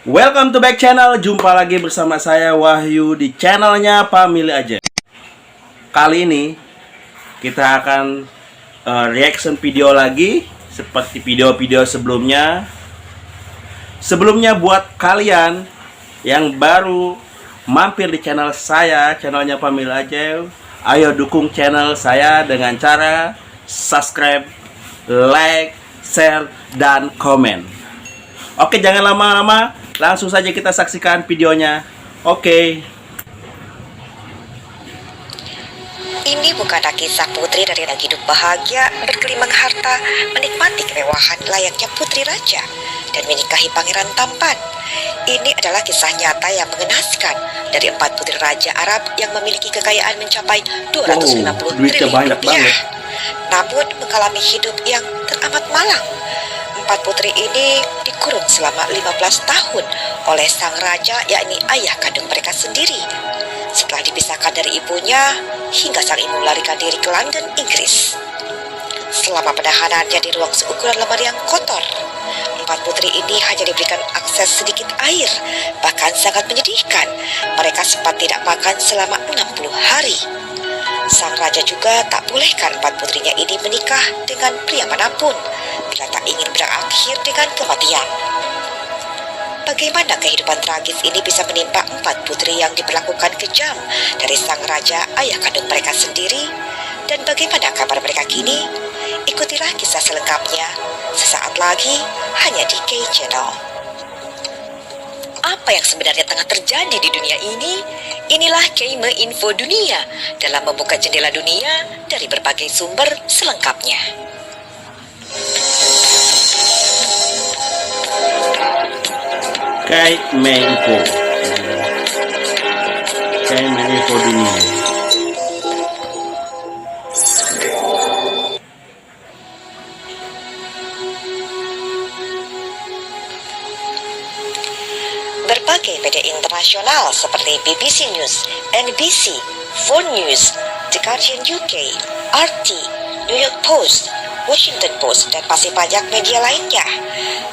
Welcome to back channel. Jumpa lagi bersama saya Wahyu di channelnya Pamili Aja. Kali ini kita akan reaction video lagi seperti video-video sebelumnya. Sebelumnya buat kalian yang baru mampir di channel saya, channelnya Pamili Aja, ayo dukung channel saya dengan cara subscribe, like, share, dan komen. Oke, jangan lama-lama, langsung saja kita saksikan videonya. Oke. Ini bukanlah kisah putri dari yang hidup bahagia, bergelimang harta, menikmati kemewahan layaknya putri raja, dan menikahi pangeran tampan. Ini adalah kisah nyata yang mengenaskan dari 4 putri raja Arab yang memiliki kekayaan mencapai 250 triliun rupiah. Namun mengalami hidup yang teramat malang. 4 putri ini dikurung selama 15 tahun oleh sang raja, yakni ayah kandung mereka sendiri. Setelah dipisahkan dari ibunya, hingga sang ibu melarikan diri ke London, Inggris. Selama penahanannya di ruang seukuran lemari yang kotor, 4 putri ini hanya diberikan akses sedikit air. Bahkan sangat menyedihkan, mereka sempat tidak makan selama 60 hari. Sang raja juga tak bolehkan 4 putrinya ini menikah dengan pria manapun bila tak ingin berakhir dengan kematian. Bagaimana kehidupan tragis ini bisa menimpa 4 putri yang diperlakukan kejam dari sang raja, ayah kandung mereka sendiri? Dan bagaimana kabar mereka kini? Ikutilah kisah selengkapnya sesaat lagi hanya di K-Channel. Apa yang sebenarnya tengah terjadi di dunia ini? Inilah Keime Info Dunia dalam membuka jendela dunia dari berbagai sumber selengkapnya. Keime Info. Keime Info Dunia. Berbagai media internasional seperti BBC News, NBC, Four News, The Guardian UK, RT, New York Post, Washington Post, dan masih banyak media lainnya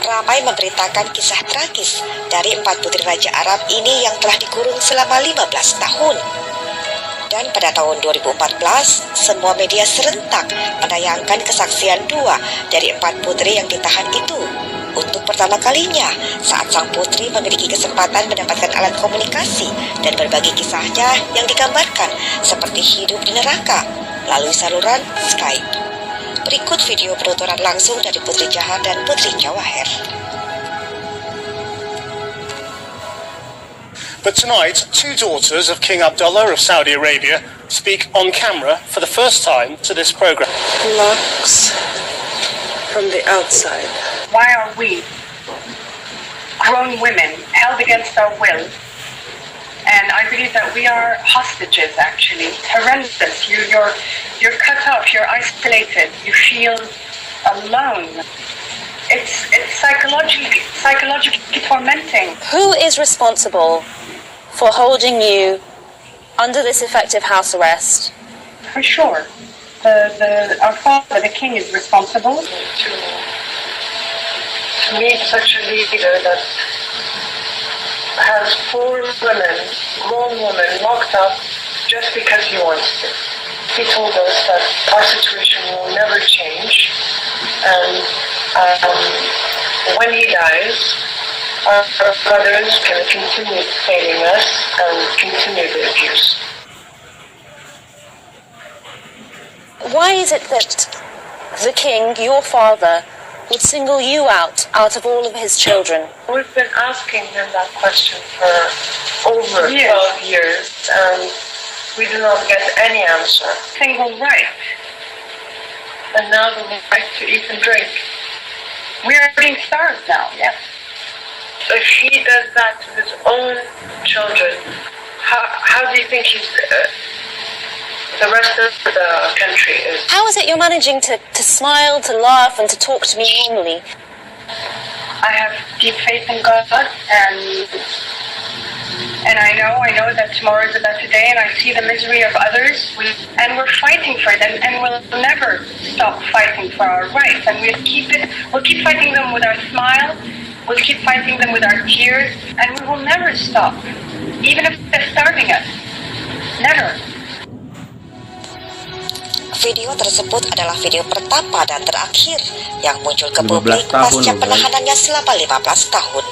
ramai memberitakan kisah tragis dari 4 putri raja Arab ini yang telah dikurung selama 15 tahun. Dan pada tahun 2014, semua media serentak menayangkan kesaksian 2 dari 4 putri yang ditahan itu. Untuk pertama kalinya, saat sang putri memiliki kesempatan mendapatkan alat komunikasi dan berbagi kisahnya yang digambarkan seperti hidup di neraka melalui saluran Skype. Berikut video penuturan langsung dari Putri Jahar dan Putri Jawahir. But tonight, 2 daughters of King Abdullah of Saudi Arabia speak on camera for the first time to this program. Locks from the outside. Why are we, grown women, held against our will? And I believe that we are hostages, actually. It's horrendous. You're cut off, you're isolated, you feel alone. It's psychologically tormenting. Who is responsible for holding you under this effective house arrest? For sure. Our father, the king, is responsible. To meet such a leader that has 4 women, grown women, locked up just because he wants to. He told us that our situation will never change, and when he dies, our brothers can continue failing us and continue the abuse. Why is it that the king, your father, would single you out of all of his children? We've been asking him that question for over 12 years, and we do not get any answer. Single right. And now the right to eat and drink. We are being starved now, yes. If he does that to his own children, how do you think the rest of the country is? How is it you're managing to smile, to laugh, and to talk to me normally? I have deep faith in God, and I know that tomorrow is a better day, and I see the misery of others, and we're fighting for them, and we'll never stop fighting for our rights, and we'll keep fighting them with our smile We'll keep fighting them with our tears, and we will never stop, even if they're starving us. Never. Video tersebut adalah video pertama dan terakhir yang muncul ke 15 publik tahun pasca loh, penahanannya selama 15 tahun.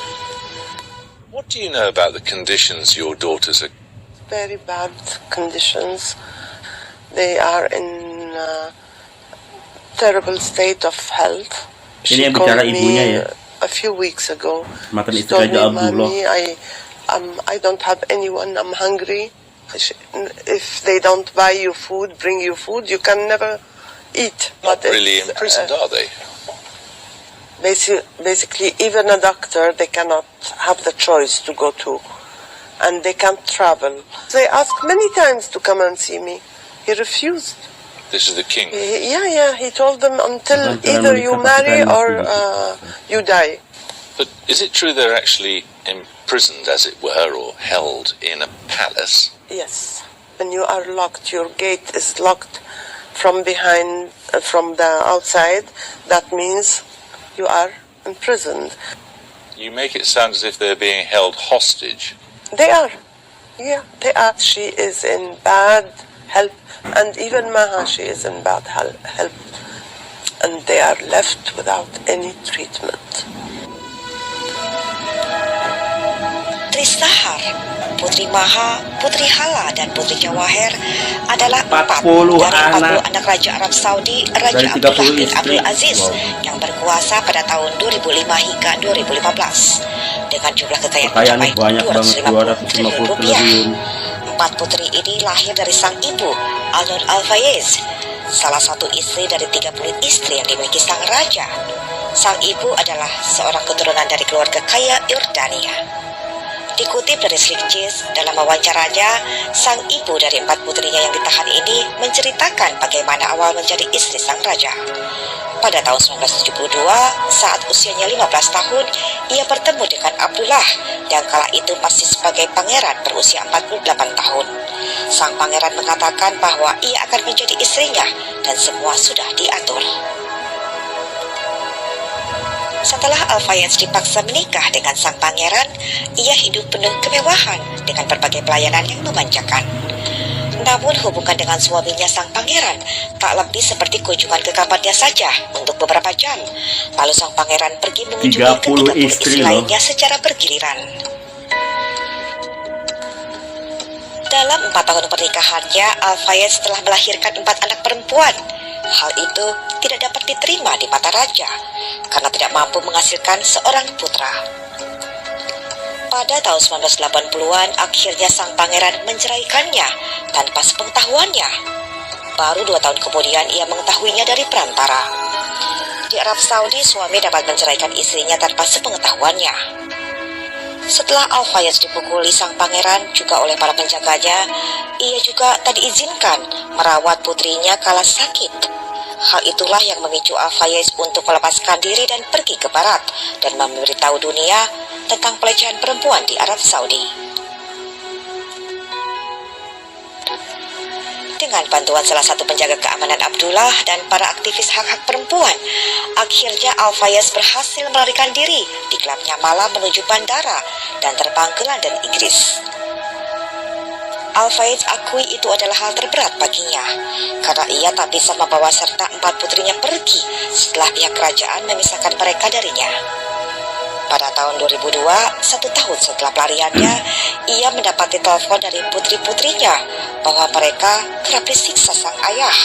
What do you know about the conditions your daughters are? Very bad conditions. They are in terrible state of health. Ini yang bicara ibunya ya. A few weeks ago. Mantan She istri told Raja me, Abdullah. "Mommy, I don't have anyone. I'm hungry. If they don't buy you food, bring you food, you can never eat." Not really imprisoned, are they? Basically, even a doctor, they cannot have the choice to go to, and they can't travel. They asked many times to come and see me. He refused. This is the king. He told them until Jangan either you marry menikah or pasti you die. But is it true they're actually imprisoned, as it were, or held in a palace? Yes. When you are locked, your gate is locked from behind, from the outside. That means you are imprisoned. You make it sound as if they're being held hostage. They are. Yeah, they are. She is in bad health, and even Maha, she is in bad health. And they are left without any treatment. Trisahar, Putri Maha, Putri Hala, dan Putri Jawaher adalah 4 40 dari 40 anak anak Raja Arab Saudi, Raja dari 30 Abdullah bin istri. Abdul Aziz, Wow. yang berkuasa pada tahun 2005 hingga 2015 dengan jumlah kekayaan Kekayaannya mencapai banyak banget, 250 triliun 250 rupiah. triliun. 4 putri ini lahir dari sang ibu, Alnur Al-Fayez, salah satu istri dari 30 istri yang dimiliki sang raja. Sang ibu adalah seorang keturunan dari keluarga kaya Yordania. Dikutip dari Slick Cheese, dalam wawancaranya, sang ibu dari 4 putrinya yang ditahan ini menceritakan bagaimana awal menjadi istri sang raja. Pada tahun 1972, saat usianya 15 tahun, ia bertemu dengan Abdullah yang kala itu masih sebagai pangeran berusia 48 tahun. Sang pangeran mengatakan bahwa ia akan menjadi istrinya dan semua sudah diatur. Setelah Al-Fayez dipaksa menikah dengan sang pangeran, ia hidup penuh kemewahan dengan berbagai pelayanan yang memanjakan. Namun hubungan dengan suaminya sang pangeran tak lebih seperti kunjungan ke kamarnya saja untuk beberapa jam. Lalu sang pangeran pergi mengunjungi ke 30 istri lainnya secara bergiliran. Dalam 4 tahun pernikahannya, Al-Fayez telah melahirkan 4 anak perempuan. Hal itu tidak dapat diterima di mata raja karena tidak mampu menghasilkan seorang putra. Pada tahun 1980-an, akhirnya sang pangeran menceraikannya tanpa sepengetahuannya. Baru 2 tahun kemudian ia mengetahuinya dari perantara. Di Arab Saudi, suami dapat menceraikan istrinya tanpa sepengetahuannya. Setelah Al-Fayez dipukuli sang pangeran juga oleh para penjaganya, ia juga tak diizinkan merawat putrinya kala sakit. Hal itulah yang memicu Al-Fayez untuk melepaskan diri dan pergi ke barat dan memberitahu dunia tentang pelecehan perempuan di Arab Saudi. Dengan bantuan salah satu penjaga keamanan Abdullah dan para aktivis hak-hak perempuan, akhirnya Al-Fayez berhasil melarikan diri di gelapnya malam menuju bandara dan terbang ke London, Inggris. Al-Fayez akui itu adalah hal terberat baginya, karena ia tak bisa membawa serta 4 putrinya pergi setelah pihak kerajaan memisahkan mereka darinya. Pada tahun 2002, 1 tahun setelah pelariannya, ia mendapati telepon dari putri-putrinya bahwa mereka kerap disiksa sang ayah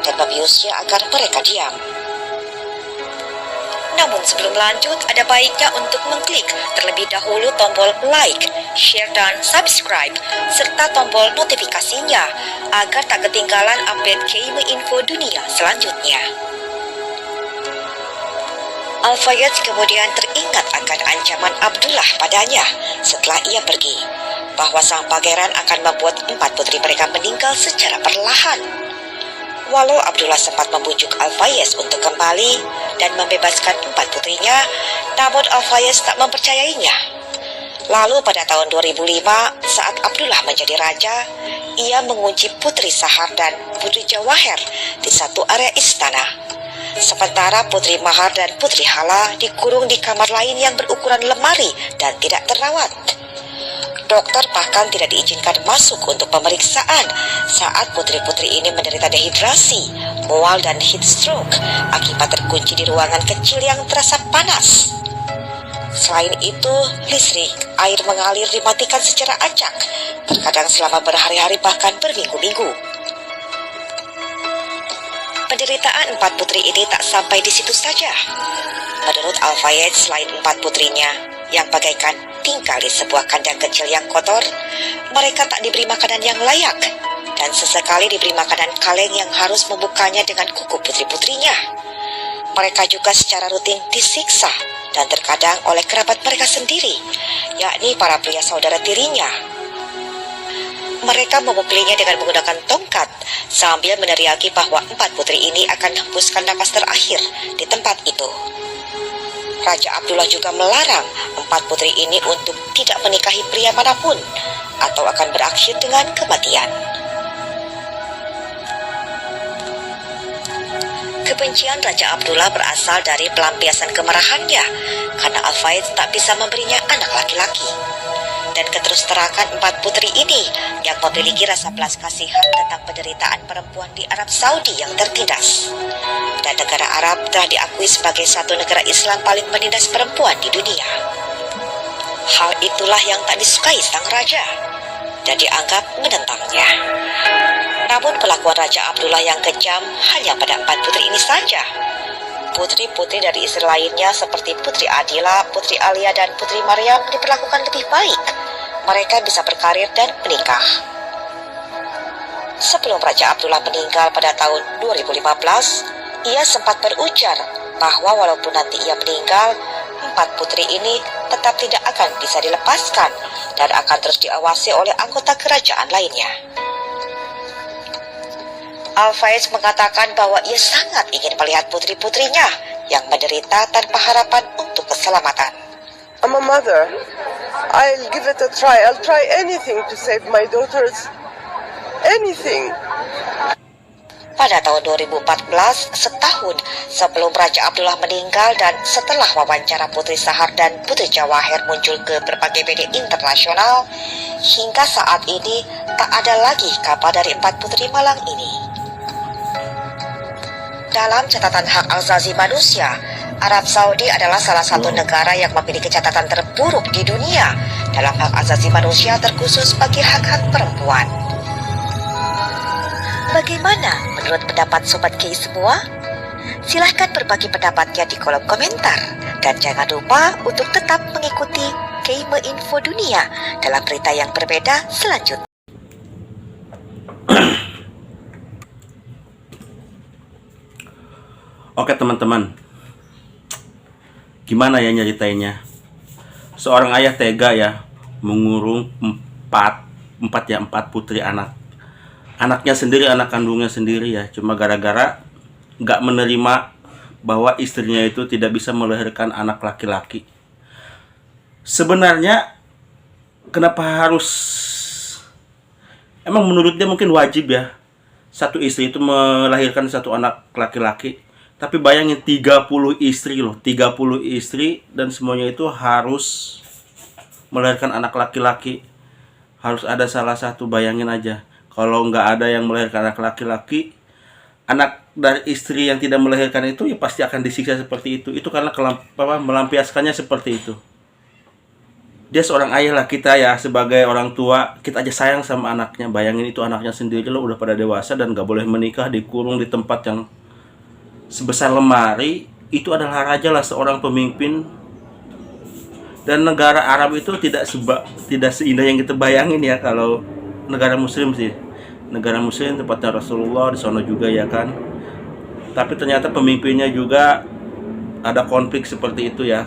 dan membiusnya agar mereka diam. Namun sebelum lanjut, ada baiknya untuk mengklik terlebih dahulu tombol like, share, dan subscribe, serta tombol notifikasinya agar tak ketinggalan update Keime Info dunia selanjutnya. Al-Fayez kemudian teringat akan ancaman Abdullah padanya setelah ia pergi, bahwa sang pangeran akan membuat 4 putri mereka meninggal secara perlahan. Walau Abdullah sempat membujuk Al-Fayez untuk kembali dan membebaskan 4 putrinya, namun Al-Fayez tak mempercayainya. Lalu pada tahun 2005, saat Abdullah menjadi raja, ia mengunci Putri Sahar dan Putri Jawaher di satu area istana. Sementara Putri Mahar dan Putri Hala dikurung di kamar lain yang berukuran lemari dan tidak terawat. Dokter bahkan tidak diizinkan masuk untuk pemeriksaan saat putri-putri ini menderita dehidrasi, mual dan heat stroke akibat terkunci di ruangan kecil yang terasa panas. Selain itu, listrik, air mengalir dimatikan secara acak, terkadang selama berhari-hari bahkan berminggu-minggu. Penderitaan 4 putri ini tak sampai di situ saja. Menurut Al-Fayed, selain 4 putrinya yang bagaikan tinggal di sebuah kandang kecil yang kotor, mereka tak diberi makanan yang layak, dan sesekali diberi makanan kaleng yang harus membukanya dengan kuku putri-putrinya. Mereka juga secara rutin disiksa, dan terkadang oleh kerabat mereka sendiri, yakni para pria saudara tirinya. Mereka memukulinya dengan menggunakan tongkat sambil meneriaki bahwa 4 putri ini akan hembuskan napas terakhir di tempat itu. Raja Abdullah juga melarang 4 putri ini untuk tidak menikahi pria manapun atau akan berakhir dengan kematian. Kebencian Raja Abdullah berasal dari pelampiasan kemarahannya karena Al-Fayed tak bisa memberinya anak laki-laki. Dan keterus-terakan 4 putri ini yang memiliki rasa belas kasihan tentang penderitaan perempuan di Arab Saudi yang tertindas. Dan negara Arab telah diakui sebagai satu negara Islam paling menindas perempuan di dunia. Hal itulah yang tak disukai sang raja dan dianggap menentangnya. Namun perlakuan Raja Abdullah yang kejam hanya pada 4 putri ini saja. Putri-putri dari istri lainnya seperti Putri Adila, Putri Alia, dan Putri Maryam diperlakukan lebih baik. Mereka bisa berkarir dan menikah. Sebelum Raja Abdullah meninggal pada tahun 2015, ia sempat berujar bahwa walaupun nanti ia meninggal, 4 putri ini tetap tidak akan bisa dilepaskan dan akan terus diawasi oleh anggota kerajaan lainnya. Al-Fayed mengatakan bahwa ia sangat ingin melihat putri-putrinya yang menderita tanpa harapan untuk keselamatan. I'm a mother. I'll give it a try. I'll try anything to save my daughters. Anything. Pada tahun 2014, setahun sebelum Raja Abdullah meninggal dan setelah wawancara Putri Sahar dan Putri Jawahir muncul ke berbagai media internasional, hingga saat ini tak ada lagi kabar dari 4 putri malang ini. Dalam catatan hak asasi manusia, Arab Saudi adalah salah satu negara yang memiliki catatan terburuk di dunia dalam hak asasi manusia terkhusus bagi hak-hak perempuan. Bagaimana menurut pendapat Sobat Kei semua? Silahkan berbagi pendapatnya di kolom komentar. Dan jangan lupa untuk tetap mengikuti Kei Info Dunia dalam berita yang berbeda selanjutnya. Oke teman-teman, gimana ya nyeritainnya? Seorang ayah tega ya mengurung 4 putri anaknya sendiri, anak kandungnya sendiri ya, cuma gara-gara nggak menerima bahwa istrinya itu tidak bisa melahirkan anak laki-laki. Sebenarnya kenapa harus, emang menurut dia mungkin wajib ya satu istri itu melahirkan satu anak laki-laki. Tapi bayangin 30 istri loh, 30 istri dan semuanya itu harus melahirkan anak laki-laki. Harus ada salah satu, bayangin aja. Kalau nggak ada yang melahirkan anak laki-laki, anak dari istri yang tidak melahirkan itu ya pasti akan disiksa seperti itu. Itu karena melampiaskannya seperti itu. Dia seorang ayah lah, kita ya sebagai orang tua, kita aja sayang sama anaknya. Bayangin itu anaknya sendiri loh, udah pada dewasa dan nggak boleh menikah, dikurung di tempat yang sebesar lemari. Itu adalah raja lah, seorang pemimpin. Dan negara Arab itu tidak seindah yang kita bayangin ya. Kalau negara muslim sih, negara muslim tempatnya Rasulullah di sana juga ya kan. Tapi ternyata pemimpinnya juga ada konflik seperti itu ya.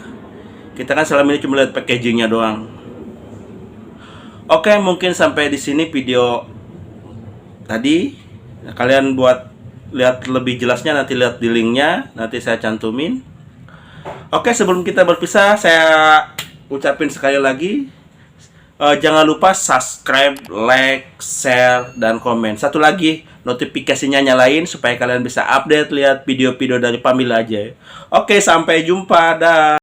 Kita kan selama ini cuma lihat packagingnya doang. Oke, mungkin sampai di sini video tadi. Kalian buat lihat lebih jelasnya nanti lihat di linknya, nanti saya cantumin. Oke, sebelum kita berpisah saya ucapin sekali lagi, jangan lupa subscribe, like, share, dan komen. Satu lagi, notifikasinya nyalain supaya kalian bisa update lihat video-video dari Pamili aja. Oke, sampai jumpa. Dah.